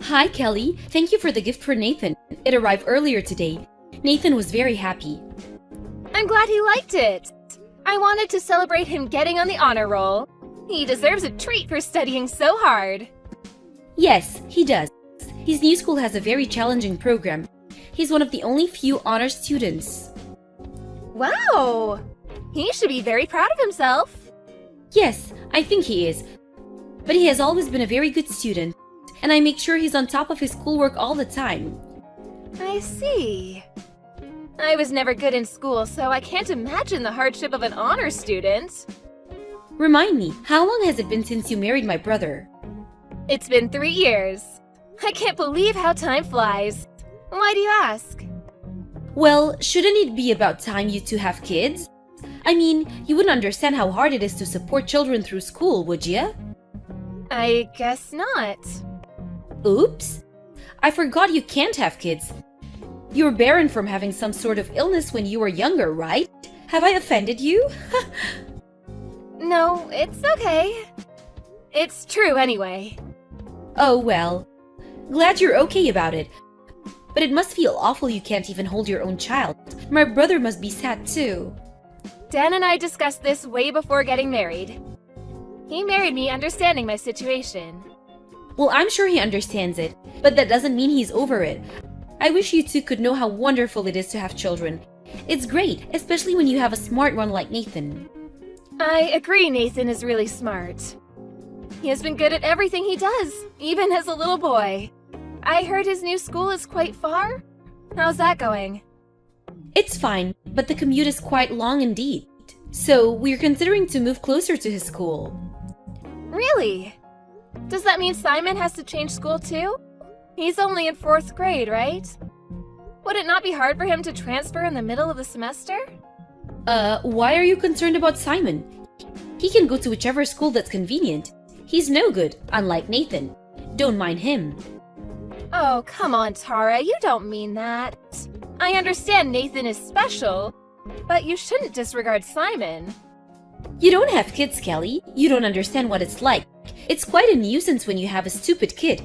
Hi, Kelly. Thank you for the gift for Nathan. It arrived earlier today. Nathan was very happy. I'm glad he liked it. I wanted to celebrate him getting on the honor roll. He deserves a treat for studying so hard. Yes, he does. His new school has a very challenging program. He's one of the only few honor students. Wow! He should be very proud of himself. Yes, I think he is. But he has always been a very good student, and I make sure he's on top of his schoolwork all the time. I see. I was never good in school, so I can't imagine the hardship of an honor student. Remind me, how long has it been since you married my brother? It's been 3 years. I can't believe how time flies. Why do you ask? Well, shouldn't it be about time you two have kids? I mean, you wouldn't understand how hard it is to support children through school, would you? I guess not. Oops! I forgot you can't have kids. You were barren from having some sort of illness when you were younger, right? Have I offended you? No, it's okay. It's true anyway. Oh well. Glad you're okay about it. But it must feel awful you can't even hold your own child. My brother must be sad too. Dan and I discussed this way before getting married. He married me understanding my situation. Well, I'm sure he understands it, but that doesn't mean he's over it. I wish you two could know how wonderful it is to have children. It's great, especially when you have a smart one like Nathan. I agree Nathan is really smart. He has been good at everything he does, even as a little boy. I heard his new school is quite far. How's that going? It's fine, but the commute is quite long indeed. So we're considering to move closer to his school. Really? Does that mean Simon has to change school too? He's only in 4th grade, right? Would it not be hard for him to transfer in the middle of the semester? Why are you concerned about Simon? He can go to whichever school that's convenient. He's no good, unlike Nathan. Don't mind him. Oh, come on, Tara, you don't mean that. I understand Nathan is special, but you shouldn't disregard Simon. You don't have kids, Kelly. You don't understand what it's like. It's quite a nuisance when you have a stupid kid.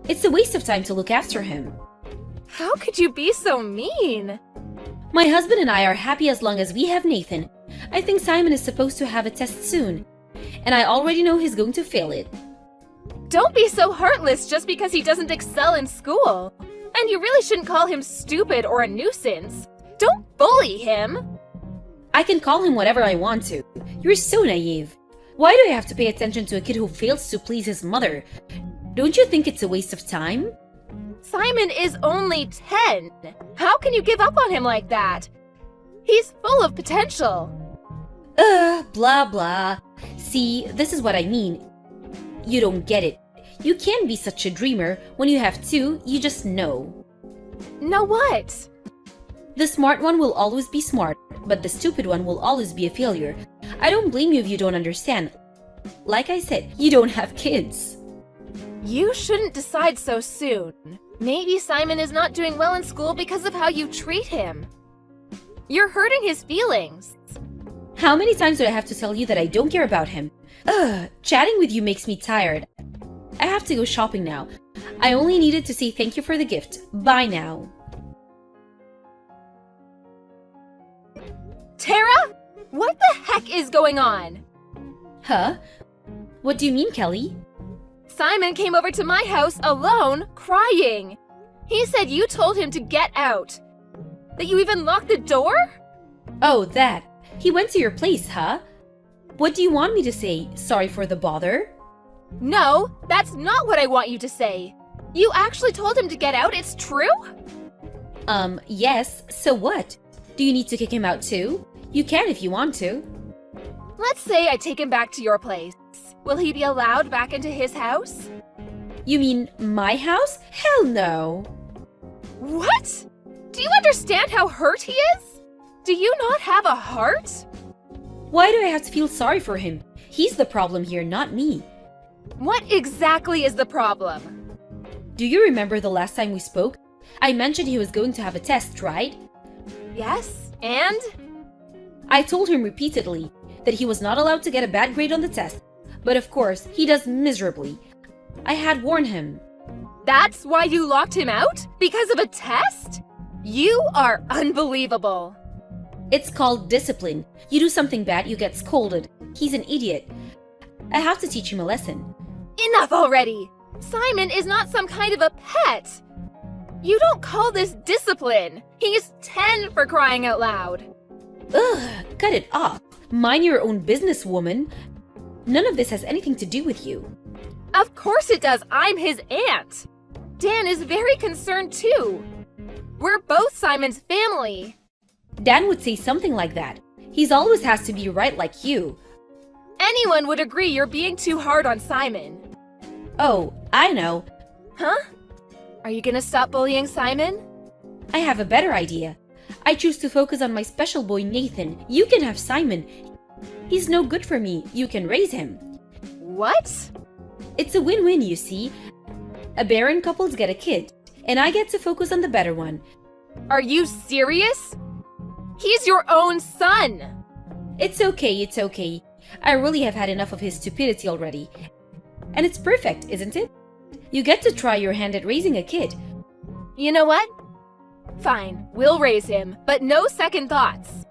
It's a waste of time to look after him. How could you be so mean? My husband and I are happy as long as we have Nathan. I think Simon is supposed to have a test soon, and I already know he's going to fail it. Don't be so heartless just because he doesn't excel in school. And you really shouldn't call him stupid or a nuisance. Don't bully him. I can call him whatever I want to. You're so naive. Why do I have to pay attention to a kid who fails to please his mother? Don't you think it's a waste of time? Simon is only 10. How can you give up on him like that? He's full of potential. Blah blah. See, this is what I mean. You don't get it. You can't be such a dreamer. When you have two, you just know. Know what? The smart one will always be smart, but the stupid one will always be a failure. I don't blame you if you don't understand. Like I said, you don't have kids. You shouldn't decide so soon. Maybe Simon is not doing well in school because of how you treat him. You're hurting his feelings. How many times do I have to tell you that I don't care about him? Chatting with you makes me tired. I have to go shopping now. I only needed to say thank you for the gift. Bye now. Tara? What the heck is going on? Huh? What do you mean, Kelly? Simon came over to my house alone, crying. He said you told him to get out. That you even locked the door? Oh, that. He went to your place, huh? What do you want me to say? Sorry for the bother? No, that's not what I want you to say. You actually told him to get out, it's true? Yes. So what? Do you need to kick him out too? You can if you want to. Let's say I take him back to your place. Will he be allowed back into his house? You mean my house? Hell no. What? Do you understand how hurt he is? Do you not have a heart? Why do I have to feel sorry for him? He's the problem here, not me. What exactly is the problem? Do you remember the last time we spoke? I mentioned he was going to have a test, right? Yes, and? I told him repeatedly that he was not allowed to get a bad grade on the test, but of course, he does miserably. I had warned him. That's why you locked him out? Because of a test? You are unbelievable. It's called discipline. You do something bad, you get scolded. He's an idiot. I have to teach him a lesson. Enough already! Simon is not some kind of a pet! You don't call this discipline! He's 10 for crying out loud! Ugh, cut it off. Mind your own business, woman. None of this has anything to do with you. Of course it does! I'm his aunt! Dan is very concerned too! We're both Simon's family! Dan would say something like that. He's always has to be right like you. Anyone would agree you're being too hard on Simon. Oh, I know. Huh? Are you gonna stop bullying Simon? I have a better idea. I choose to focus on my special boy Nathan. You can have Simon. He's no good for me. You can raise him. What? It's a win-win, you see. A barren couples get a kid, and I get to focus on the better one. Are you serious? He's your own son! It's okay. I really have had enough of his stupidity already. And it's perfect, isn't it? You get to try your hand at raising a kid. You know what? Fine, we'll raise him, but no second thoughts.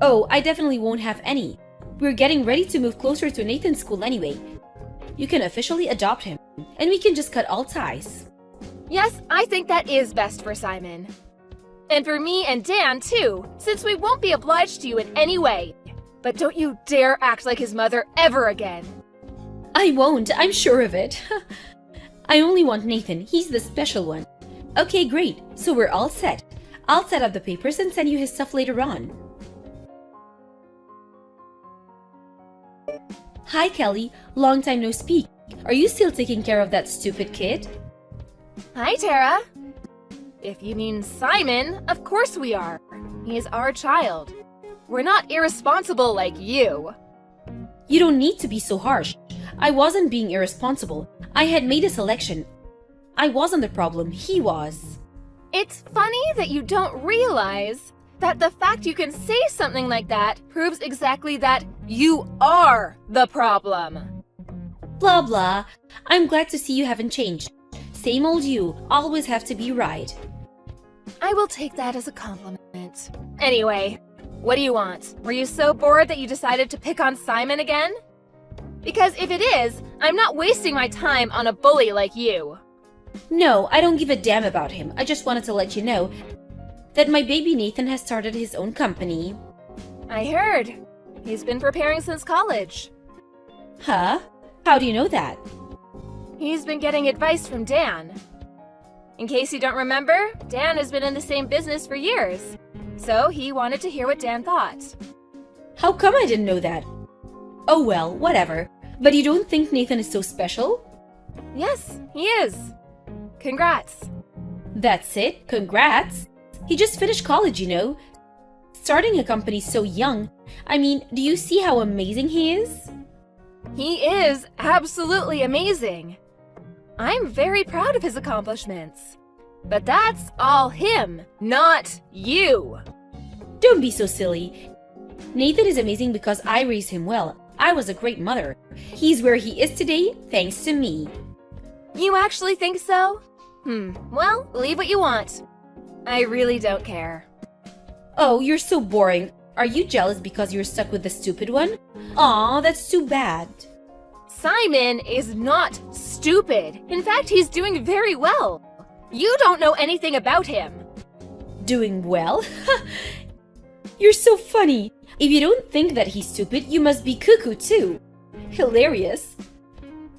Oh, I definitely won't have any. We're getting ready to move closer to Nathan's school anyway. You can officially adopt him, and we can just cut all ties. Yes, I think that is best for Simon. And for me and Dan, too, since we won't be obliged to you in any way. But don't you dare act like his mother ever again. I won't, I'm sure of it. I only want Nathan, he's the special one. Okay, great, so we're all set. I'll set up the papers and send you his stuff later on. Hi, Kelly. Long time no speak. Are you still taking care of that stupid kid? Hi, Tara. If you mean Simon, of course we are. He is our child. We're not irresponsible like you. You don't need to be so harsh. I wasn't being irresponsible. I had made a selection. I wasn't the problem, he was. It's funny that you don't realize that the fact you can say something like that proves exactly that you are the problem. Blah blah. I'm glad to see you haven't changed. Same old you, always have to be right. I will take that as a compliment. Anyway, what do you want? Were you so bored that you decided to pick on Simon again? Because if it is, I'm not wasting my time on a bully like you. No, I don't give a damn about him. I just wanted to let you know that my baby Nathan has started his own company. I heard. He's been preparing since college. Huh? How do you know that? He's been getting advice from Dan. In case you don't remember, Dan has been in the same business for years. So he wanted to hear what Dan thought. How come I didn't know that? Oh well, whatever. But you don't think Nathan is so special? Yes, he is. Congrats. That's it, congrats. He just finished college, you know. Starting a company so young. I mean, do you see how amazing he is? He is absolutely amazing. I'm very proud of his accomplishments. But that's all him, not you. Don't be so silly. Nathan is amazing because I raised him well. I was a great mother. He's where he is today, thanks to me. You actually think so? Well, believe what you want. I really don't care. Oh, you're so boring. Are you jealous because you're stuck with the stupid one? Aw, that's too bad. Simon is not stupid. In fact, he's doing very well. You don't know anything about him. Doing well? You're so funny. If you don't think that he's stupid, you must be cuckoo too. Hilarious.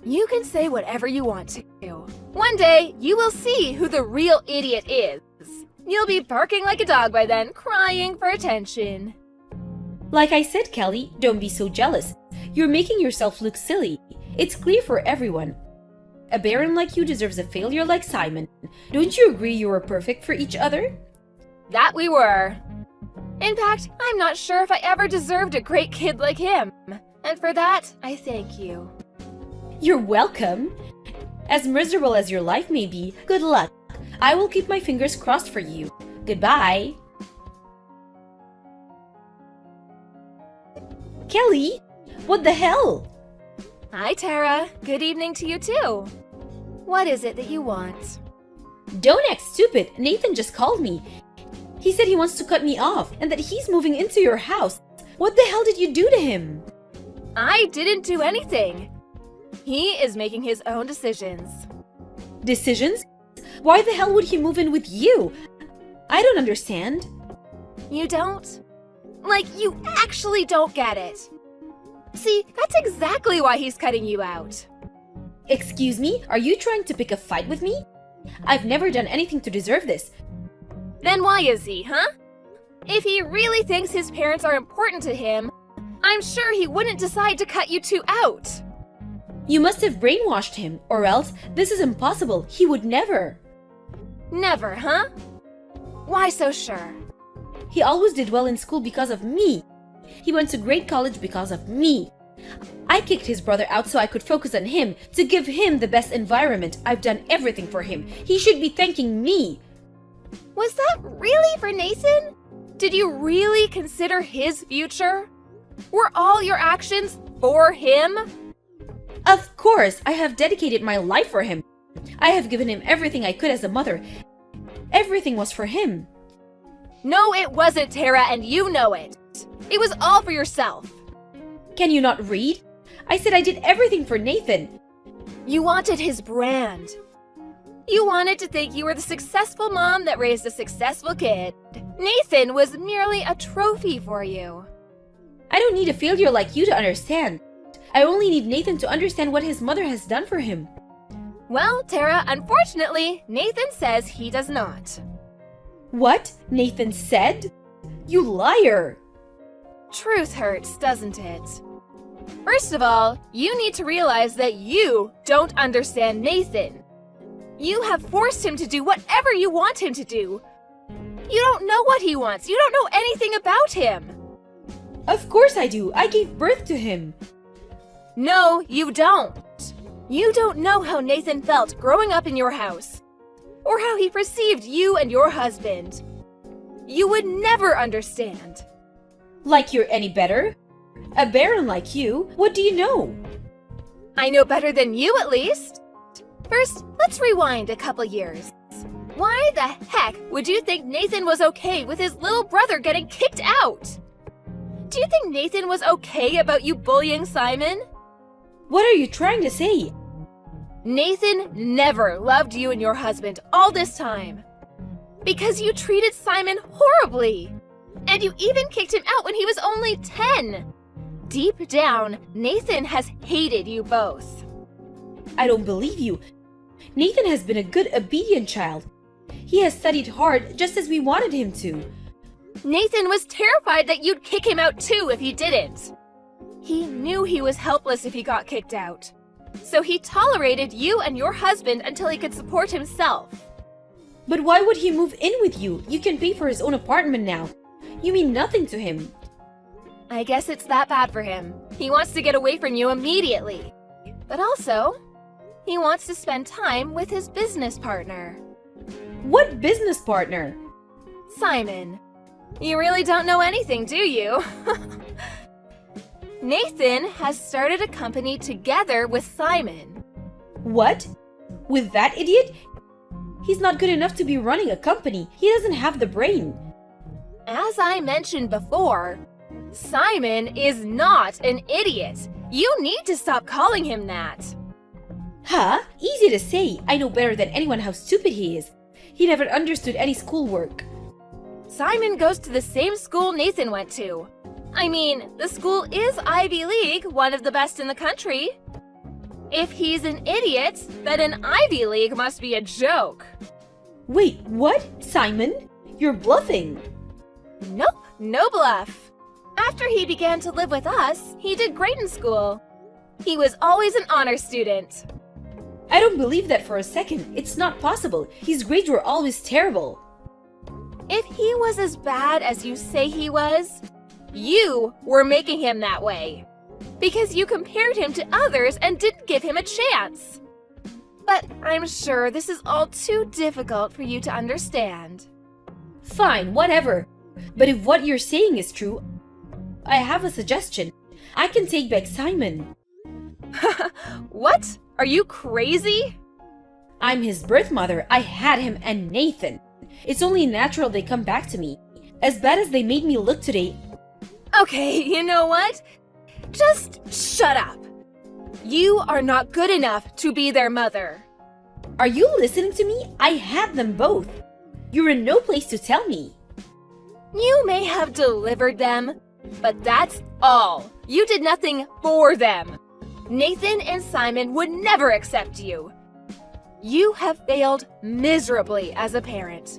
You can say whatever you want to. One day, you will see who the real idiot is. You'll be barking like a dog by then, crying for attention. Like I said, Kelly, don't be so jealous. You're making yourself look silly. It's clear for everyone. A baron like you deserves a failure like Simon. Don't you agree you were perfect for each other? That we were. In fact, I'm not sure if I ever deserved a great kid like him. And for that, I thank you. You're welcome. As miserable as your life may be, good luck. I will keep my fingers crossed for you. Goodbye. Kelly, what the hell? Hi, Tara. Good evening to you too. What is it that you want? Don't act stupid. Nathan just called me. He said he wants to cut me off and that he's moving into your house. What the hell did you do to him? I didn't do anything. He is making his own decisions. Decisions? Why the hell would he move in with you? I don't understand. You don't? Like, you actually don't get it. See, that's exactly why he's cutting you out. Excuse me? Are you trying to pick a fight with me? I've never done anything to deserve this. Then why is he, huh? If he really thinks his parents are important to him, I'm sure he wouldn't decide to cut you two out. You must have brainwashed him, or else this is impossible. He would never. Never, huh? Why so sure? He always did well in school because of me. He went to great college because of me. I kicked his brother out so I could focus on him, to give him the best environment. I've done everything for him. He should be thanking me. Was that really for Nathan? Did you really consider his future? Were all your actions for him? Of course, I have dedicated my life for him. I have given him everything I could as a mother. Everything was for him. No, it wasn't, Tara, and you know it. It was all for yourself. Can you not read? I said I did everything for Nathan. You wanted his brand. You wanted to think you were the successful mom that raised a successful kid. Nathan was merely a trophy for you. I don't need a failure like you to understand. I only need Nathan to understand what his mother has done for him. Well, Tara, unfortunately, Nathan says he does not. What? Nathan said? You liar! Truth hurts, doesn't it? First of all, you need to realize that you don't understand Nathan. You have forced him to do whatever you want him to do. You don't know what he wants. You don't know anything about him. Of course I do. I gave birth to him. No, you don't. You don't know how Nathan felt growing up in your house, or how he perceived you and your husband. You would never understand. Like you're any better? A baron like you, what do you know? I know better than you, at least. First, let's rewind a couple years. Why the heck would you think Nathan was okay with his little brother getting kicked out? Do you think Nathan was okay about you bullying Simon? What are you trying to say? Nathan never loved you and your husband all this time. Because you treated Simon horribly. And you even kicked him out when he was only 10. Deep down, Nathan has hated you both. I don't believe you. Nathan has been a good, obedient child. He has studied hard just as we wanted him to. Nathan was terrified that you'd kick him out too if he didn't. He knew he was helpless if he got kicked out. So he tolerated you and your husband until he could support himself. But why would he move in with you? You can pay for his own apartment now. You mean nothing to him. I guess it's that bad for him. He wants to get away from you immediately. But also, he wants to spend time with his business partner. What business partner? Simon. You really don't know anything, do you? Nathan has started a company together with Simon. What? With that idiot? He's not good enough to be running a company. He doesn't have the brain. As I mentioned before, Simon is not an idiot. You need to stop calling him that. Huh? Easy to say. I know better than anyone how stupid he is. He never understood any schoolwork. Simon goes to the same school Nathan went to. I mean, the school is Ivy League, one of the best in the country. If he's an idiot, then an Ivy League must be a joke. Wait, what? Simon? You're bluffing. Nope, no bluff. After he began to live with us, he did great in school. He was always an honor student. I don't believe that for a second. It's not possible. His grades were always terrible. If he was as bad as you say he was, you were making him that way. Because you compared him to others and didn't give him a chance. But I'm sure this is all too difficult for you to understand. Fine, whatever. But if what you're saying is true, I have a suggestion. I can take back Simon. What? Are you crazy? I'm his birth mother, I had him and Nathan. It's only natural they come back to me. As bad as they made me look today. Okay, you know what? Just shut up. You are not good enough to be their mother. Are you listening to me? I had them both. You're in no place to tell me. You may have delivered them, but that's all. You did nothing for them. Nathan and Simon would never accept you. You have failed miserably as a parent.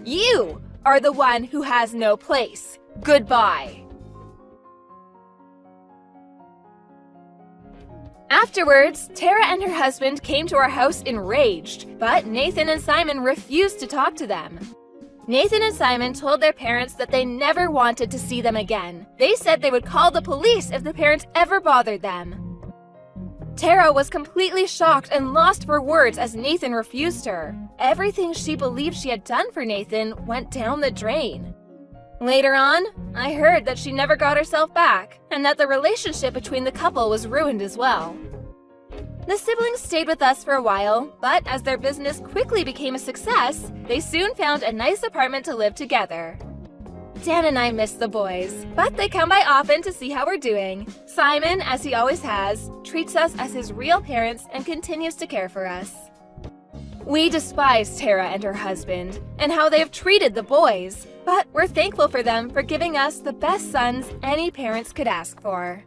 You are the one who has no place. Goodbye. Afterwards, Tara and her husband came to our house enraged, but Nathan and Simon refused to talk to them. Nathan and Simon told their parents that they never wanted to see them again. They said they would call the police if the parents ever bothered them. Tara was completely shocked and lost for words as Nathan refused her. Everything she believed she had done for Nathan went down the drain. Later on, I heard that she never got herself back, and that the relationship between the couple was ruined as well. The siblings stayed with us for a while, but as their business quickly became a success, they soon found a nice apartment to live together. Dan and I miss the boys, but they come by often to see how we're doing. Simon, as he always has, treats us as his real parents and continues to care for us. We despise Tara and her husband, and how they have treated the boys, but we're thankful for them for giving us the best sons any parents could ask for.